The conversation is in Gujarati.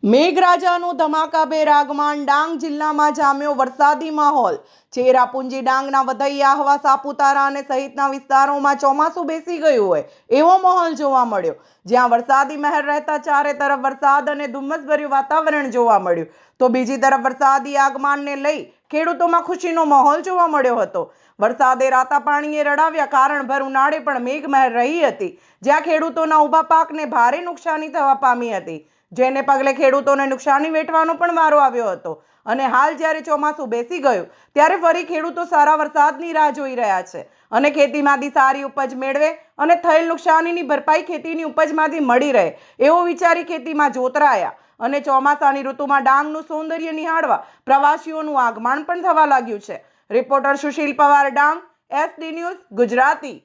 મેઘરાજાનું ધમાકાભેર આગમન ડાંગ જિલ્લામાં જામ્યો વરસાદી માહોલ। ચેરાપુંજી ડાંગના વધૈયા આહવા સાપુતારા અને સહિતના વિસ્તારોમાં ચોમાસું બેસી ગયું હોય એવો માહોલ જોવા મળ્યો। જ્યાં વરસાદી મહેર રહેતા ચારે તરફ વરસાદ અને ધુમ્મસભર્યું વાતાવરણ જોવા મળ્યું તો બીજી તરફ વરસાદી આગમનને લઈ ખેડૂતોમાં ખુશીનો માહોલ જોવા મળ્યો હતો। વરસાદે રાતા પાણીએ રડાવ્યા કારણ ભર ઉનાળે પણ મેઘમહેર રહી હતી, જ્યાં ખેડૂતોના ઊભા પાકને ભારે નુકસાની થવા પામી હતી, જેને પગલે ખેડૂતોને નુકસાની વેઠવાનો પણ વારો આવ્યો હતો। અને હાલ જ્યારે ચોમાસું બેસી ગયું ત્યારે ફરી ખેડૂતો સારા વરસાદની રાહ જોઈ રહ્યા છે અને ખેતીમાંથી સારી ઉપજ મેળવે અને થયેલ નુકસાનીની ભરપાઈ ખેતીની ઉપજમાંથી મળી રહે એવો વિચારી ખેતીમાં જોતરાયા અને ચોમાસાની ઋતુમાં ડાંગનું સૌંદર્ય નિહાળવા પ્રવાસીઓનું આગમન પણ થવા લાગ્યું છે। Reporter Sushil Pawar, Dang, SD news Gujarati.